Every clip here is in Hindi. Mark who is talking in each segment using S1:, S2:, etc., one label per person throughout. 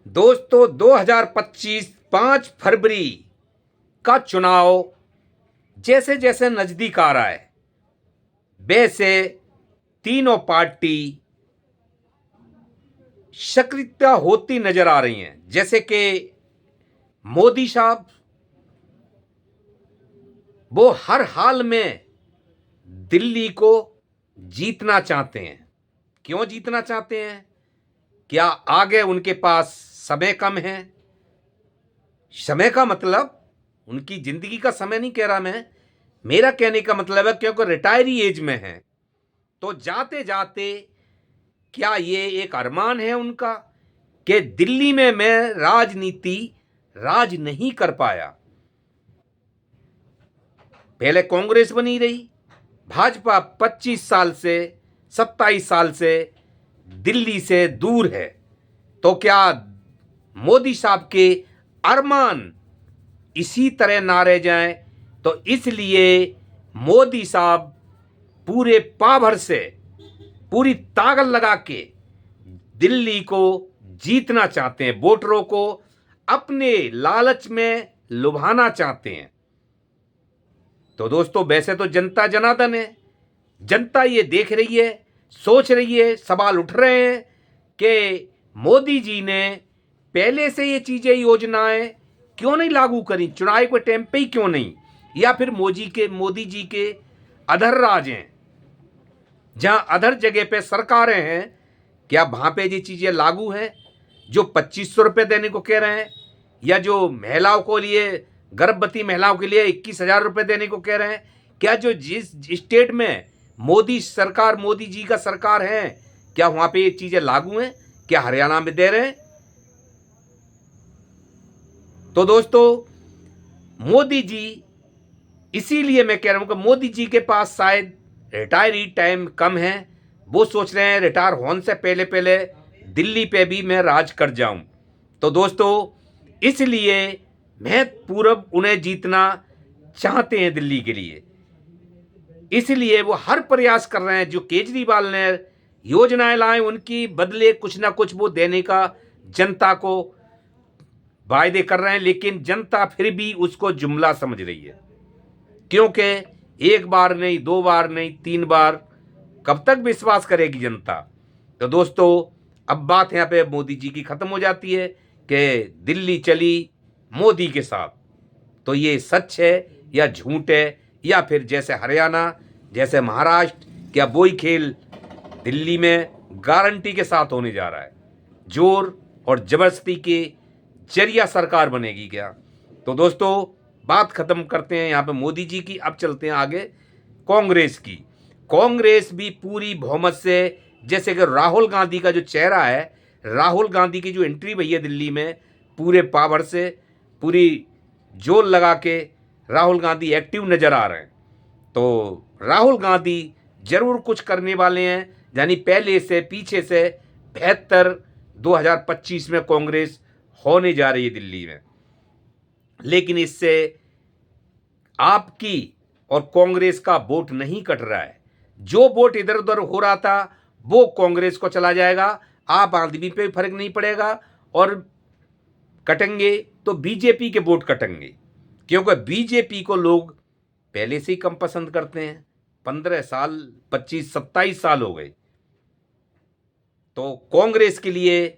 S1: दोस्तों 2025 5 फरवरी का चुनाव जैसे जैसे नजदीक आ रहा है वैसे तीनों पार्टी सक्रियता होती नजर आ रही हैं। जैसे कि मोदी साहब वो हर हाल में दिल्ली को जीतना चाहते हैं। क्यों जीतना चाहते हैं? क्या आगे उनके पास समय कम है? समय का मतलब उनकी जिंदगी का समय नहीं कह रहा मैं, मेरा कहने का मतलब है क्योंकि रिटायरी एज में है तो जाते जाते क्या ये एक अरमान है उनका कि दिल्ली में मैं राजनीति राज नहीं कर पाया। पहले कांग्रेस बनी रही, भाजपा 25 साल से 27 साल से दिल्ली से दूर है, तो क्या मोदी साहब के अरमान इसी तरह ना रह जाएं? तो इसलिए मोदी साहब पूरे पावर से पूरी ताकत लगा के दिल्ली को जीतना चाहते हैं, वोटरों को अपने लालच में लुभाना चाहते हैं। तो दोस्तों वैसे तो जनता जनार्दन है, जनता ये देख रही है, सोच रही है, सवाल उठ रहे हैं कि मोदी जी ने पहले से ये चीजें योजनाएं क्यों नहीं लागू करी, चुनाव के टाइम पे ही क्यों नहीं, या फिर मोदी जी के अधर राज हैं, जहां अधर जगह पे सरकारें हैं, क्या वहां पे ये चीजें लागू हैं जो 2500 रुपये देने को कह रहे हैं, या जो महिलाओं को लिए गर्भवती महिलाओं के लिए 21,000 रुपये देने को कह रहे हैं? क्या जो जिस स्टेट में मोदी सरकार, मोदी जी का सरकार है, क्या वहां पे ये चीजें लागू हैं? क्या हरियाणा में दे रहे हैं? तो दोस्तों मोदी जी, इसीलिए मैं कह रहा हूं कि मोदी जी के पास शायद रिटायरी टाइम कम है, वो सोच रहे हैं रिटायर होने से पहले पहले दिल्ली पे भी मैं राज कर जाऊं। तो दोस्तों इसलिए मैं पूरब उन्हें जीतना चाहते हैं दिल्ली के लिए, इसलिए वो हर प्रयास कर रहे हैं। जो केजरीवाल ने योजनाएं लाए उनकी बदले कुछ ना कुछ वो देने का जनता को वायदे कर रहे हैं, लेकिन जनता फिर भी उसको जुमला समझ रही है, क्योंकि एक बार नहीं, दो बार नहीं, 3 बार कब तक विश्वास करेगी जनता। तो दोस्तों अब बात यहाँ पे मोदी जी की खत्म हो जाती है कि दिल्ली चली मोदी के साथ। तो ये सच है या झूठ है, या फिर जैसे हरियाणा, जैसे महाराष्ट्र, क्या वही खेल दिल्ली में गारंटी के साथ होने जा रहा है? जोर और जबरदस्ती के जरिया सरकार बनेगी क्या? तो दोस्तों बात खत्म करते हैं यहाँ पे मोदी जी की, अब चलते हैं आगे कांग्रेस की। कांग्रेस भी पूरी बहुमत से, जैसे कि राहुल गांधी का जो चेहरा है, राहुल गांधी की जो एंट्री भई है दिल्ली में, पूरे पावर से पूरी जोर लगा के राहुल गांधी एक्टिव नजर आ रहे हैं। तो राहुल गांधी जरूर कुछ करने वाले हैं, यानी पहले से पीछे से बेहतर 2025 में कांग्रेस होने जा रही है दिल्ली में। लेकिन इससे आपकी और कांग्रेस का वोट नहीं कट रहा है। जो वोट इधर उधर हो रहा था वो कांग्रेस को चला जाएगा, आप आदमी पे फर्क नहीं पड़ेगा, और कटेंगे तो बीजेपी के वोट कटेंगे, क्योंकि बीजेपी को लोग पहले से ही कम पसंद करते हैं। 15 साल, 25, 27 साल हो गए। तो कांग्रेस के लिए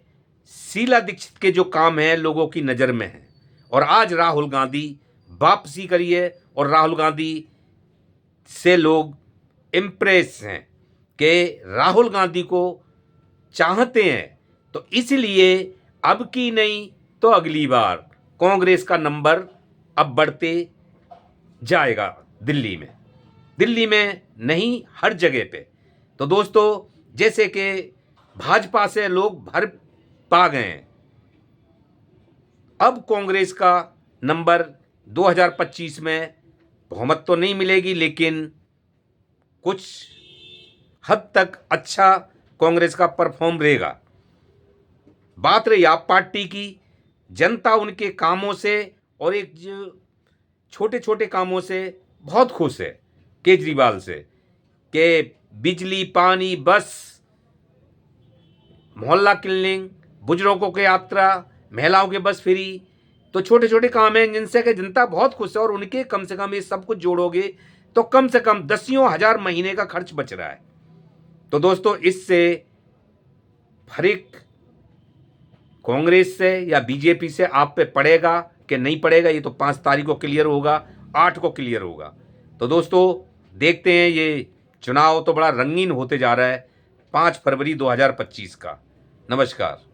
S1: शीला दीक्षित के जो काम है लोगों की नज़र में है, और आज राहुल गांधी वापसी करी है, और राहुल गांधी से लोग इम्प्रेस हैं कि राहुल गांधी को चाहते हैं। तो इसलिए अब की नहीं तो अगली बार कांग्रेस का नंबर अब बढ़ते जाएगा दिल्ली में नहीं, हर जगह पे। तो दोस्तों जैसे कि भाजपा से लोग भर पा गए हैं, अब कांग्रेस का नंबर 2025 में बहुमत तो नहीं मिलेगी, लेकिन कुछ हद तक अच्छा कांग्रेस का परफॉर्म रहेगा। बात रही आप पार्टी की, जनता उनके कामों से और एक जो छोटे छोटे कामों से बहुत खुश है केजरीवाल से, कि बिजली, पानी, बस, मोहल्ला क्लीनिंग, बुजुर्गों की यात्रा, महिलाओं के बस फ्री, तो छोटे छोटे काम हैं जिनसे कि जनता बहुत खुश है, और उनके कम से कम ये सब कुछ जोड़ोगे तो कम से कम दसियों हजार महीने का खर्च बच रहा है। तो दोस्तों, इससे फर्क कांग्रेस से या बीजेपी से आप पे पड़ेगा कि नहीं पड़ेगा, ये तो 5 तारीख को क्लियर होगा, 8 को क्लियर होगा। तो दोस्तों देखते हैं, ये चुनाव तो बड़ा रंगीन होते जा रहा है 5 फरवरी 2025 का। नमस्कार।